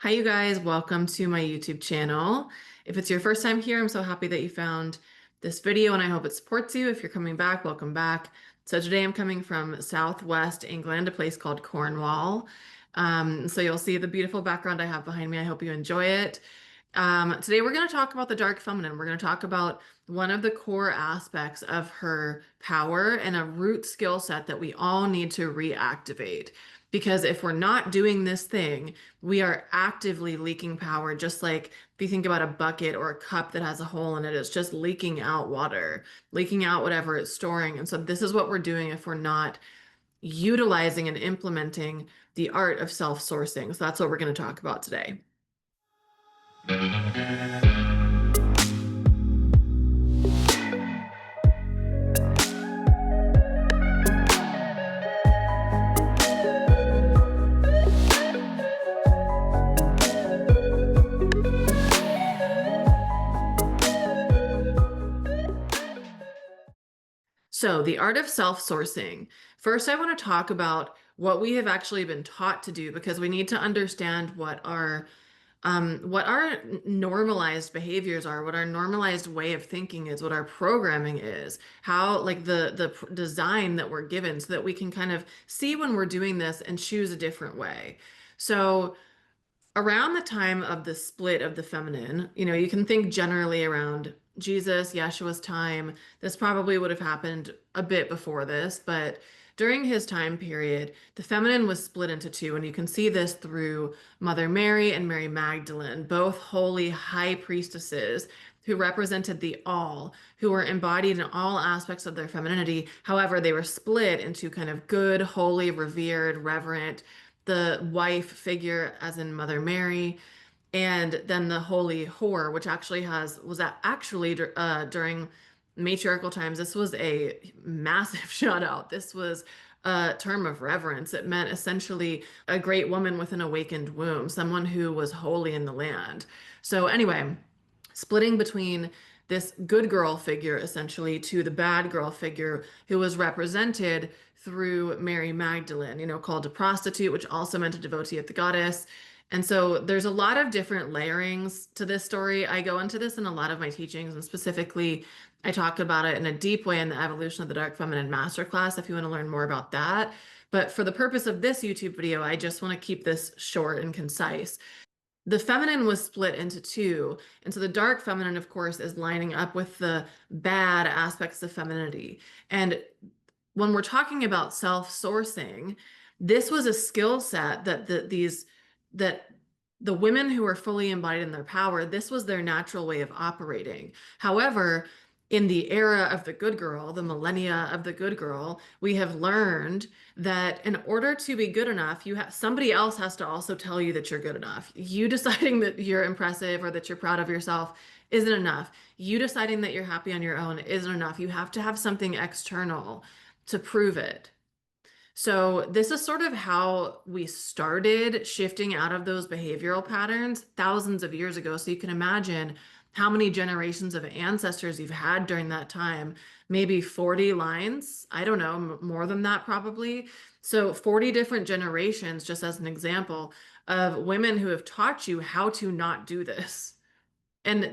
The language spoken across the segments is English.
Hi, you guys. Welcome to my YouTube channel. If it's your first time here, I'm so happy that you found this video and I hope it supports you. If you're coming back, welcome back. So today I'm coming from Southwest England, a place called Cornwall. So you'll see the beautiful background I have behind me. I hope you enjoy it. Today we're going to talk about the dark feminine. We're going to talk about one of the core aspects of her power and a root skill set that we all need to reactivate. Because if we're not doing this thing, we are actively leaking power, just like if you think about a bucket or a cup that has a hole in it, it's just leaking out water, leaking out whatever it's storing. And so this is what we're doing if we're not utilizing and implementing the art of self-sourcing. So that's what we're going to talk about today. So, the art of self-sourcing. First, I want to talk about what we have actually been taught to do because we need to understand what our normalized behaviors are, what our normalized way of thinking is, what our programming is, how like the design that we're given so that we can kind of see when we're doing this and choose a different way. So, around the time of the split of the feminine, you can think generally around Jesus, Yeshua's time. This probably would have happened a bit before this, but during his time period, the feminine was split into two, and you can see this through Mother Mary and Mary Magdalene, both holy high priestesses who represented the all, who were embodied in all aspects of their femininity. However, they were split into kind of good, holy, revered, reverent, the wife figure as in Mother Mary, and then the holy whore, which actually was that actually during matriarchal times, this was a massive shout out. This was a term of reverence. It meant essentially a great woman with an awakened womb, someone who was holy in the land. So anyway, splitting between this good girl figure essentially to the bad girl figure who was represented through Mary Magdalene, called a prostitute, which also meant a devotee of the goddess. And so there's a lot of different layerings to this story. I go into this in a lot of my teachings, and specifically, I talk about it in a deep way in the Evolution of the Dark Feminine Masterclass if you want to learn more about that. But for the purpose of this YouTube video, I just want to keep this short and concise. The feminine was split into two. And so the dark feminine, of course, is lining up with the bad aspects of femininity. And when we're talking about self-sourcing, this was a skill set that the women who were fully embodied in their power, this was their natural way of operating. However, in the era of the good girl, the millennia of the good girl, we have learned that in order to be good enough, somebody else has to also tell you that you're good enough. You deciding that you're impressive or that you're proud of yourself isn't enough. You deciding that you're happy on your own isn't enough. You have to have something external to prove it. So this is sort of how we started shifting out of those behavioral patterns thousands of years ago. So you can imagine how many generations of ancestors you've had during that time. Maybe 40 lines. I don't know, more than that probably. So 40 different generations, just as an example, of women who have taught you how to not do this. And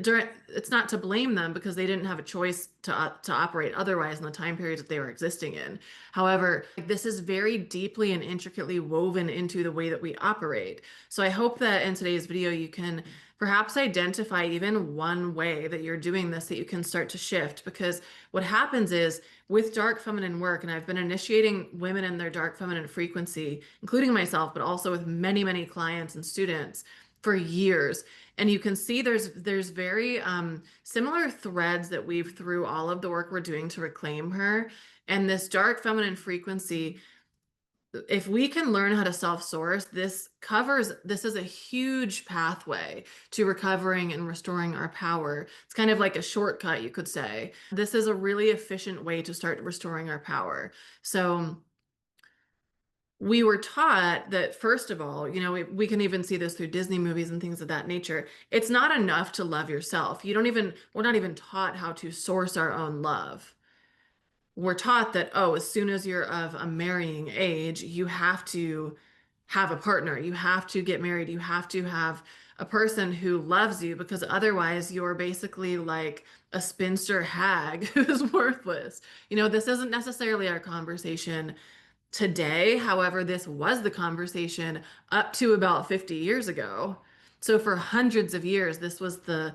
it's not to blame them because they didn't have a choice to operate otherwise in the time periods that they were existing in. However, this is very deeply and intricately woven into the way that we operate. So I hope that in today's video, you can perhaps identify even one way that you're doing this that you can start to shift. Because what happens is with dark feminine work, and I've been initiating women in their dark feminine frequency, including myself, but also with many, many clients and students for years. And you can see there's very similar threads that weave through all of the work we're doing to reclaim her. And this dark feminine frequency, if we can learn how to self-source, this is a huge pathway to recovering and restoring our power. It's kind of like a shortcut, you could say. This is a really efficient way to start restoring our power. So we were taught that, first of all, we can even see this through Disney movies and things of that nature. It's not enough to love yourself. We're not even taught how to source our own love. We're taught that, oh, as soon as you're of a marrying age, you have to have a partner. You have to get married. You have to have a person who loves you because otherwise you're basically like a spinster hag who's worthless. This isn't necessarily our conversation today. However, this was the conversation up to about 50 years ago. So for hundreds of years, this was the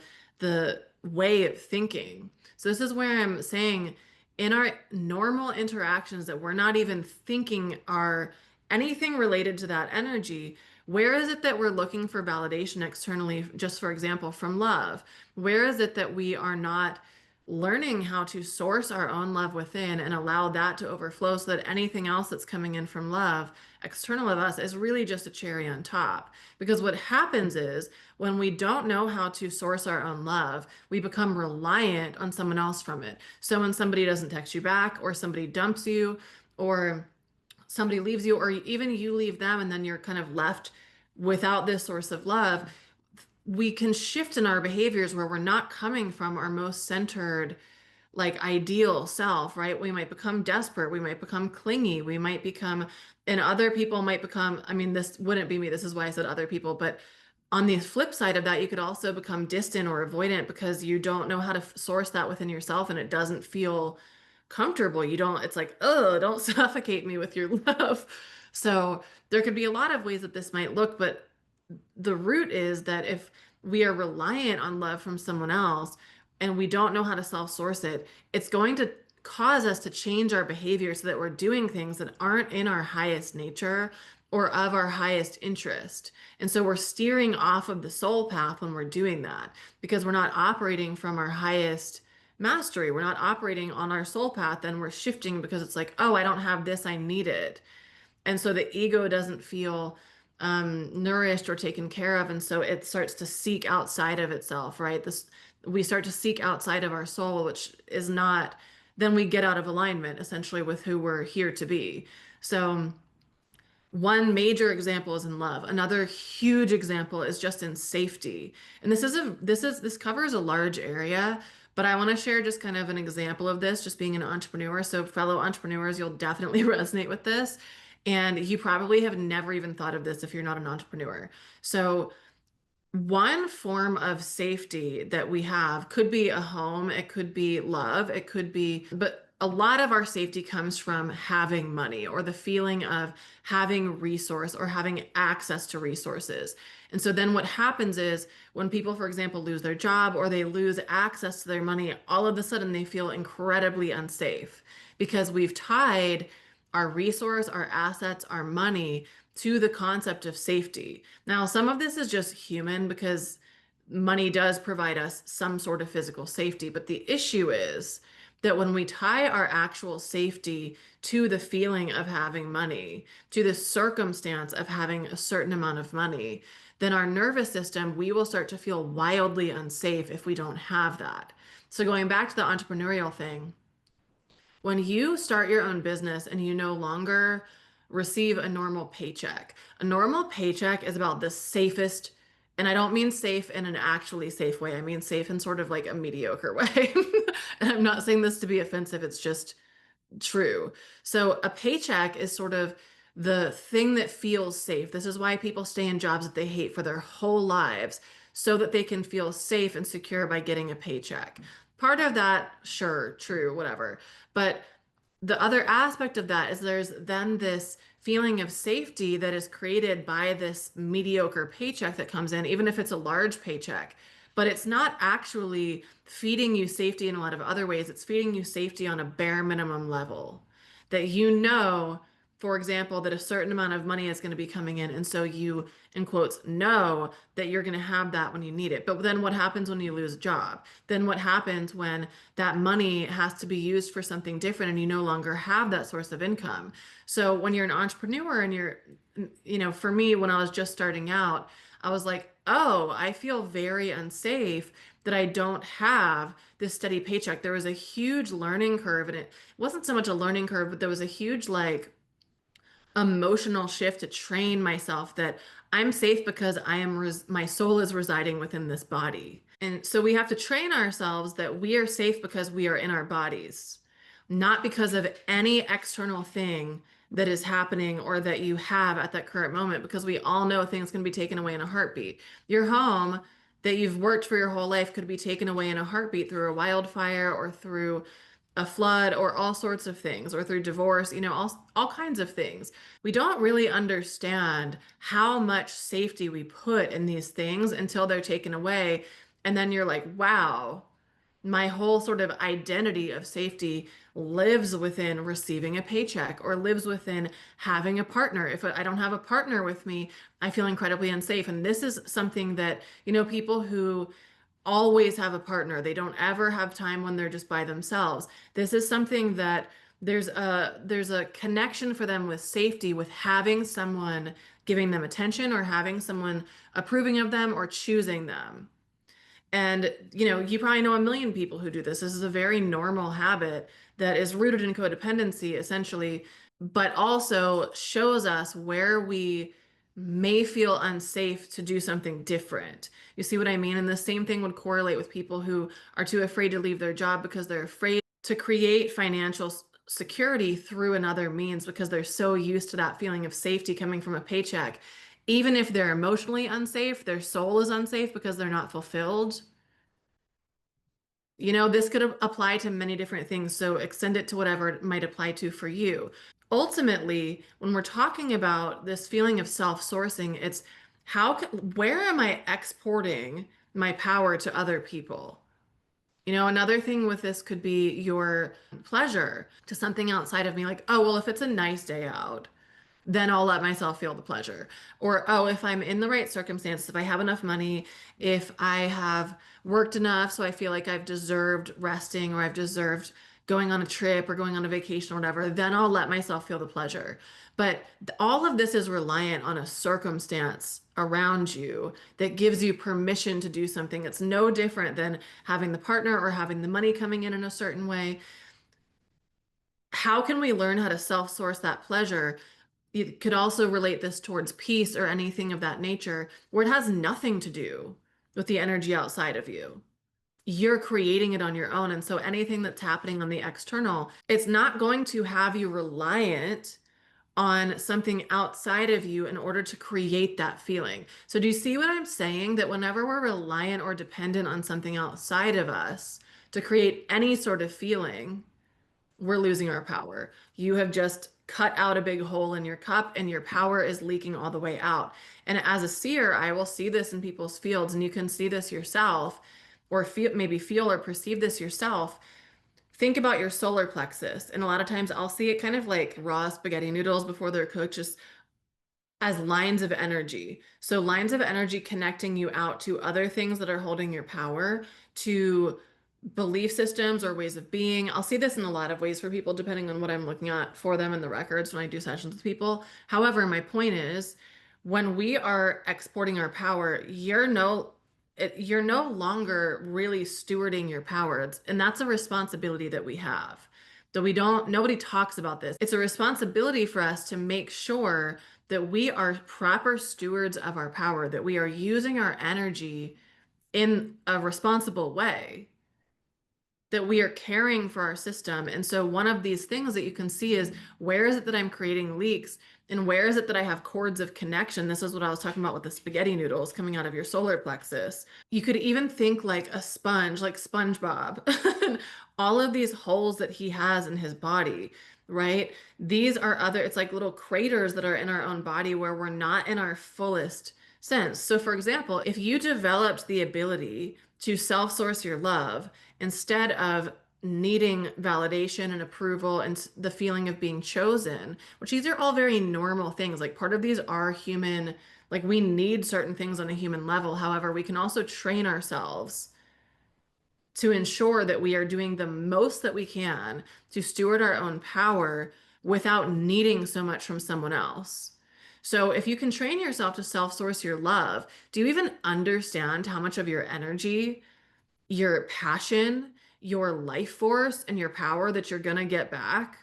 way of thinking. So this is where I'm saying in our normal interactions that we're not even thinking are anything related to that energy, where is it that we're looking for validation externally, just for example, from love? Where is it that we are not learning how to source our own love within and allow that to overflow so that anything else that's coming in from love external of us is really just a cherry on top? Because what happens is when we don't know how to source our own love, we become reliant on someone else from it. So when somebody doesn't text you back, or somebody dumps you, or somebody leaves you, or even you leave them, and then you're kind of left without this source of love, we can shift in our behaviors where we're not coming from our most centered, like ideal self, right? We might become desperate. We might become clingy. We might become, and other people might become, I mean, this wouldn't be me. This is why I said other people. But on the flip side of that, you could also become distant or avoidant because you don't know how to source that within yourself and it doesn't feel comfortable. It's like, oh, don't suffocate me with your love. So there could be a lot of ways that this might look, but the root is that if we are reliant on love from someone else and we don't know how to self-source it, it's going to cause us to change our behavior so that we're doing things that aren't in our highest nature or of our highest interest. And so we're steering off of the soul path when we're doing that because we're not operating from our highest mastery. We're not operating on our soul path, and we're shifting because it's like, oh, I don't have this, I need it. And so the ego doesn't feel nourished or taken care of, and so it starts to seek outside of itself, right? We start to seek outside of our soul, which is not, then we get out of alignment essentially with who we're here to be. So one major example is in love. Another huge example is just in safety. And this covers a large area, but I want to share just kind of an example of this, just being an entrepreneur. So fellow entrepreneurs, you'll definitely resonate with this. And you probably have never even thought of this if you're not an entrepreneur. So one form of safety that we have could be a home, it could be love, it could be, but a lot of our safety comes from having money or the feeling of having resource or having access to resources. And so then what happens is when people, for example, lose their job or they lose access to their money, all of a sudden they feel incredibly unsafe because we've tied our resource, our assets, our money to the concept of safety. Now, some of this is just human because money does provide us some sort of physical safety, but the issue is that when we tie our actual safety to the feeling of having money, to the circumstance of having a certain amount of money, then our nervous system, we will start to feel wildly unsafe if we don't have that. So going back to the entrepreneurial thing, when you start your own business and you no longer receive a normal paycheck is about the safest, and I don't mean safe in an actually safe way. I mean safe in sort of like a mediocre way. And I'm not saying this to be offensive, it's just true. So a paycheck is sort of the thing that feels safe. This is why people stay in jobs that they hate for their whole lives, so that they can feel safe and secure by getting a paycheck. Part of that, sure, true, whatever. But the other aspect of that is there's then this feeling of safety that is created by this mediocre paycheck that comes in, even if it's a large paycheck. But it's not actually feeding you safety in a lot of other ways. It's feeding you safety on a bare minimum level that for example, that a certain amount of money is going to be coming in. And so you, in quotes, know that you're going to have that when you need it. But then what happens when you lose a job? Then what happens when that money has to be used for something different and you no longer have that source of income? So when you're an entrepreneur and for me, when I was just starting out, I was like, oh, I feel very unsafe that I don't have this steady paycheck. There was a huge learning curve, and it wasn't so much a learning curve, but there was a huge like emotional shift to train myself that I'm safe because my soul is residing within this body. And so we have to train ourselves that we are safe because we are in our bodies, not because of any external thing that is happening or that you have at that current moment, because we all know things can be taken away in a heartbeat. Your home that you've worked for your whole life could be taken away in a heartbeat through a wildfire or through a flood or all sorts of things, or through divorce, all kinds of things. We don't really understand how much safety we put in these things until they're taken away. And then you're like, wow, my whole sort of identity of safety lives within receiving a paycheck or lives within having a partner. If I don't have a partner with me, I feel incredibly unsafe. And this is something that, people who always have a partner, they don't ever have time when they're just by themselves. This is something that there's a connection for them with safety, with having someone giving them attention or having someone approving of them or choosing them. And, you probably know a million people who do this. This is a very normal habit that is rooted in codependency, essentially, but also shows us where we may feel unsafe to do something different. You see what I mean? And the same thing would correlate with people who are too afraid to leave their job because they're afraid to create financial security through another means because they're so used to that feeling of safety coming from a paycheck. Even if they're emotionally unsafe, their soul is unsafe because they're not fulfilled. This could apply to many different things, so extend it to whatever it might apply to for you. Ultimately, when we're talking about this feeling of self-sourcing, it's where am I exporting my power to other people? Another thing with this could be your pleasure to something outside of me, like, oh, well, if it's a nice day out, then I'll let myself feel the pleasure. Or, oh, if I'm in the right circumstances, if I have enough money, if I have worked enough, so I feel like I've deserved resting or I've deserved going on a trip or going on a vacation or whatever, then I'll let myself feel the pleasure. But all of this is reliant on a circumstance around you that gives you permission to do something. It's no different than having the partner or having the money coming in a certain way. How can we learn how to self-source that pleasure? You could also relate this towards peace or anything of that nature, where it has nothing to do with the energy outside of you. You're creating it on your own. And so anything that's happening on the external, it's not going to have you reliant on something outside of you in order to create that feeling. So do you see what I'm saying? That whenever we're reliant or dependent on something outside of us to create any sort of feeling, we're losing our power. You have just cut out a big hole in your cup and your power is leaking all the way out. And as a seer, I will see this in people's fields, and you can see this yourself or maybe feel or perceive this yourself. Think about your solar plexus. And a lot of times I'll see it kind of like raw spaghetti noodles before they're cooked, just as lines of energy. So lines of energy connecting you out to other things that are holding your power, to belief systems or ways of being. I'll see this in a lot of ways for people, depending on what I'm looking at for them in the records when I do sessions with people. However, my point is, when we are exporting our power, you're no longer really stewarding your power. And that's a responsibility that we have. That we don't, nobody talks about this. It's a responsibility for us to make sure that we are proper stewards of our power, that we are using our energy in a responsible way, that we are caring for our system. And so one of these things that you can see is, where is it that I'm creating leaks? And where is it that I have cords of connection? This is what I was talking about with the spaghetti noodles coming out of your solar plexus. You could even think like a sponge, like SpongeBob. All of these holes that he has in his body, right? These are it's like little craters that are in our own body where we're not in our fullest sense. So for example, if you developed the ability to self-source your love instead of needing validation and approval and the feeling of being chosen, which these are all very normal things. Like part of these are human, like we need certain things on a human level. However, we can also train ourselves to ensure that we are doing the most that we can to steward our own power without needing so much from someone else. So if you can train yourself to self-source your love, do you even understand how much of your energy, your passion, your life force, and your power that you're going to get back?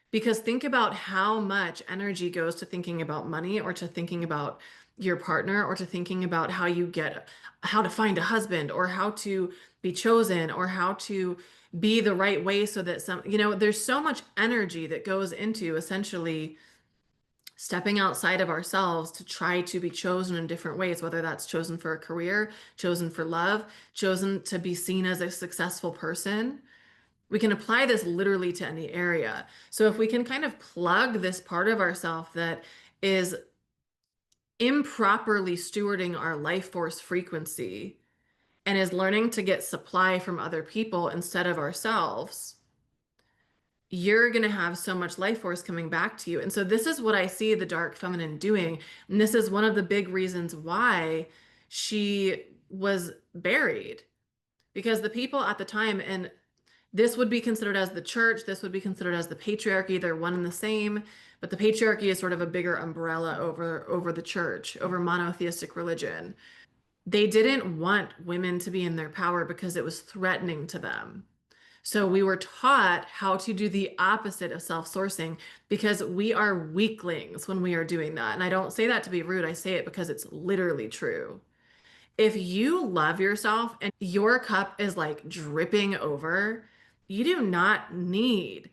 Because think about how much energy goes to thinking about money or to thinking about your partner or to thinking about how to find a husband or how to be chosen or how to be the right way so that there's so much energy that goes into essentially stepping outside of ourselves to try to be chosen in different ways, whether that's chosen for a career, chosen for love, chosen to be seen as a successful person. We can apply this literally to any area. So if we can kind of plug this part of ourselves that is improperly stewarding our life force frequency and is learning to get supply from other people instead of ourselves, you're going to have so much life force coming back to you. And so this is what I see the dark feminine doing. And this is one of the big reasons why she was buried, because the people at the time, and this would be considered as the church, this would be considered as the patriarchy, they're one and the same, but the patriarchy is sort of a bigger umbrella over the church, over monotheistic religion. They didn't want women to be in their power because it was threatening to them. So we were taught how to do the opposite of self-sourcing because we are weaklings when we are doing that. And I don't say that to be rude. I say it because it's literally true. If you love yourself and your cup is like dripping over, you do not need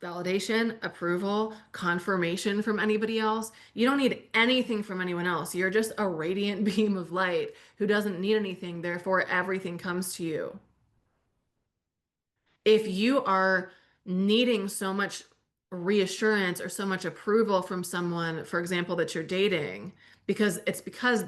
validation, approval, confirmation from anybody else. You don't need anything from anyone else. You're just a radiant beam of light who doesn't need anything. Therefore, everything comes to you. If you are needing so much reassurance or so much approval from someone, for example, that you're dating, because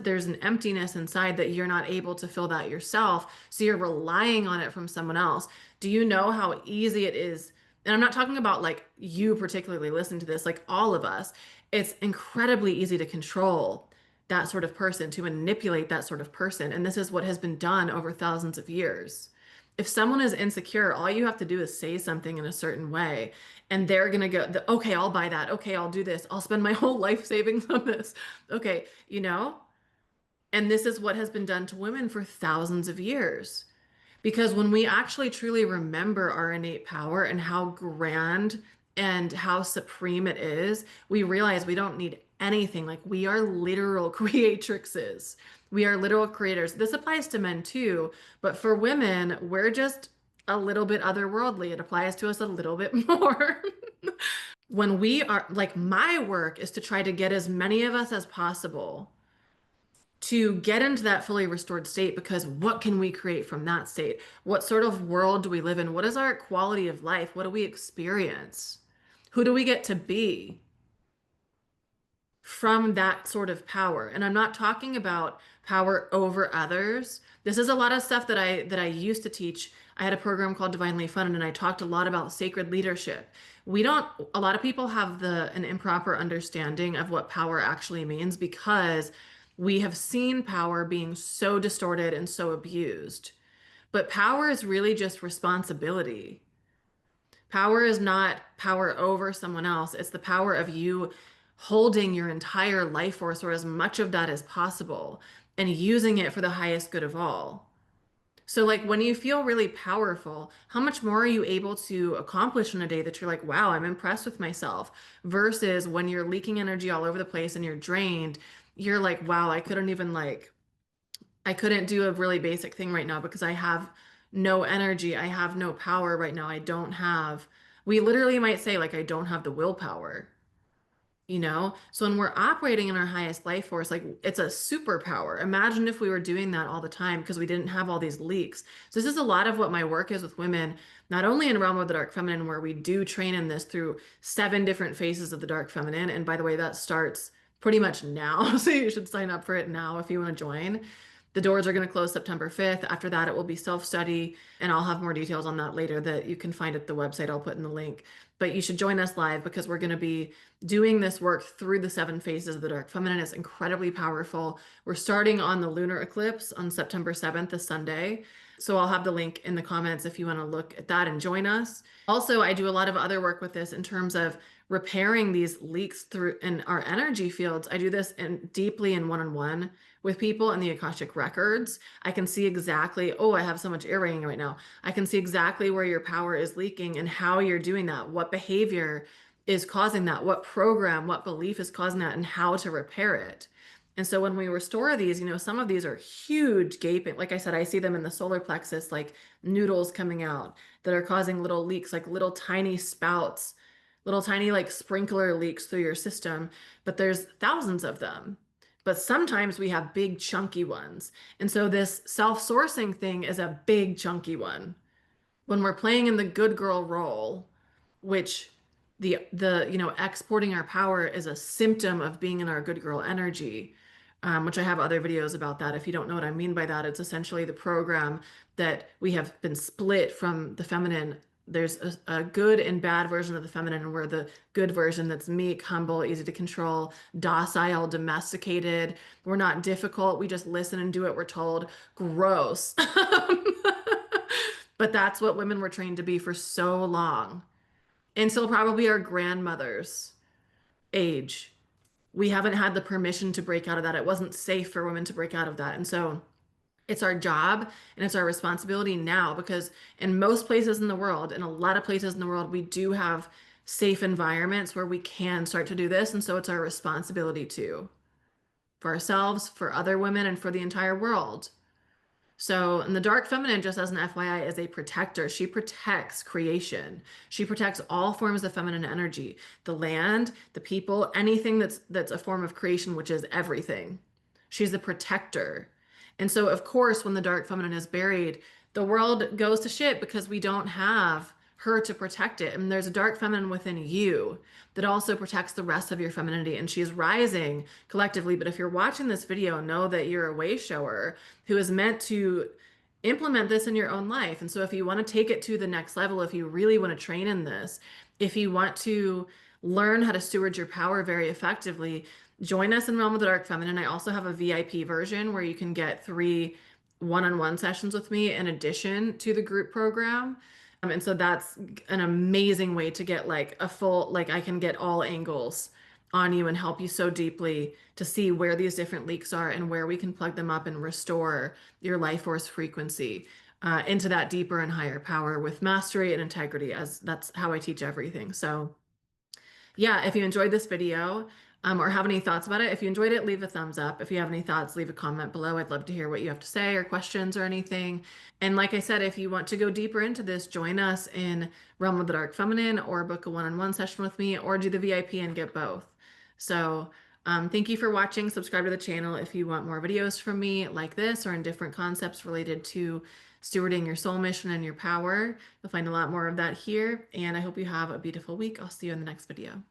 there's an emptiness inside that you're not able to fill that yourself, so you're relying on it from someone else. Do you know how easy it is? And I'm not talking about like you particularly listen to this, like all of us. It's incredibly easy to control that sort of person, to manipulate that sort of person. And this is what has been done over thousands of years. If someone is insecure, all you have to do is say something in a certain way, and they're gonna go, okay, I'll buy that. Okay, I'll do this. I'll spend my whole life savings on this. Okay, you know? And this is what has been done to women for thousands of years. Because when we actually truly remember our innate power and how grand and how supreme it is, we realize we don't need anything. Like we are literal creatrixes. We are literal creators. This applies to men too, but for women, we're just a little bit otherworldly. It applies to us a little bit more. When we are like, my work is to try to get as many of us as possible to get into that fully restored state, because what can we create from that state? What sort of world do we live in? What is our quality of life? What do we experience? Who do we get to be from that sort of power? And I'm not talking about power over others. This is a lot of stuff that I used to teach. I had a program called Divinely Funded, and I talked a lot about sacred leadership. We don't, a lot of people have an improper understanding of what power actually means because we have seen power being so distorted and so abused. But power is really just responsibility. Power is not power over someone else. It's the power of you holding your entire life force, or as much of that as possible, and using it for the highest good of all. So, like, when you feel really powerful, how much more are you able to accomplish in a day that you're like, wow, I'm impressed with myself? Versus when you're leaking energy all over the place and you're drained, you're like, wow, I couldn't do a really basic thing right now because I have no energy. I have no power right now. We literally might say, like, I don't have the willpower. So when we're operating in our highest life force, like it's a superpower. Imagine if we were doing that all the time because we didn't have all these leaks. So this is a lot of what my work is with women, not only in the realm of the dark feminine, where we do train in this through 7 different phases of the dark feminine. And by the way, that starts pretty much now. So you should sign up for it now if you want to join. The doors are going to close September 5th. After that, it will be self-study, and I'll have more details on that later that you can find at the website. I'll put in the link. But you should join us live because we're going to be doing this work through the 7 phases of the dark feminine. It's incredibly powerful. We're starting on the lunar eclipse on September 7th, this Sunday. So I'll have the link in the comments if you want to look at that and join us. Also, I do a lot of other work with this in terms of repairing these leaks through in our energy fields. I do this deeply in one-on-one with people in the Akashic records. I can see exactly, oh, I have so much ear ringing right now. I can see exactly where your power is leaking and how you're doing that, what behavior is causing that, what program, what belief is causing that, and how to repair it. And so when we restore these, some of these are huge gaping. Like I said, I see them in the solar plexus, like noodles coming out that are causing little leaks, like little tiny spouts, little tiny like sprinkler leaks through your system. But there's thousands of them. But sometimes we have big chunky ones. And so this self-sourcing thing is a big chunky one. When we're playing in the good girl role, which the exporting our power is a symptom of being in our good girl energy, which I have other videos about that. If you don't know what I mean by that, it's essentially the program that we have been split from the feminine. There's a good and bad version of the feminine, and we're the good version that's meek, humble, easy to control, docile, domesticated. We're not difficult. We just listen and do what we're told. Gross. But that's what women were trained to be for so long. Until probably our grandmother's age. We haven't had the permission to break out of that. It wasn't safe for women to break out of that. And so it's our job and it's our responsibility now, because in most places in the world, in a lot of places in the world, we do have safe environments where we can start to do this. And so it's our responsibility to, for ourselves, for other women, and for the entire world. So, and the dark feminine, just as an FYI, is a protector. She protects creation. She protects all forms of feminine energy, the land, the people, anything that's a form of creation, which is everything. She's the protector. And so, of course, when the dark feminine is buried, the world goes to shit because we don't have her to protect it. And there's a dark feminine within you that also protects the rest of your femininity. And she's rising collectively. But if you're watching this video, know that you're a way shower who is meant to implement this in your own life. And so if you want to take it to the next level, if you really want to train in this, if you want to learn how to steward your power very effectively, join us in Realm of the Dark Feminine. I also have a VIP version where you can get 3 one-on-one sessions with me in addition to the group program. And so that's an amazing way to get like a full, like I can get all angles on you and help you so deeply to see where these different leaks are and where we can plug them up and restore your life force frequency into that deeper and higher power with mastery and integrity, as that's how I teach everything. So yeah, if you enjoyed this video or have any thoughts about it, if you enjoyed it, leave a thumbs up. If you have any thoughts, leave a comment below. I'd love to hear what you have to say or questions or anything. And like I said, if you want to go deeper into this, join us in Realm of the Dark Feminine or book a one-on-one session with me or do the VIP and get both. So thank you for watching. Subscribe to the channel if you want more videos from me like this or in different concepts related to stewarding your soul mission and your power. You'll find a lot more of that here. And I hope you have a beautiful week. I'll see you in the next video.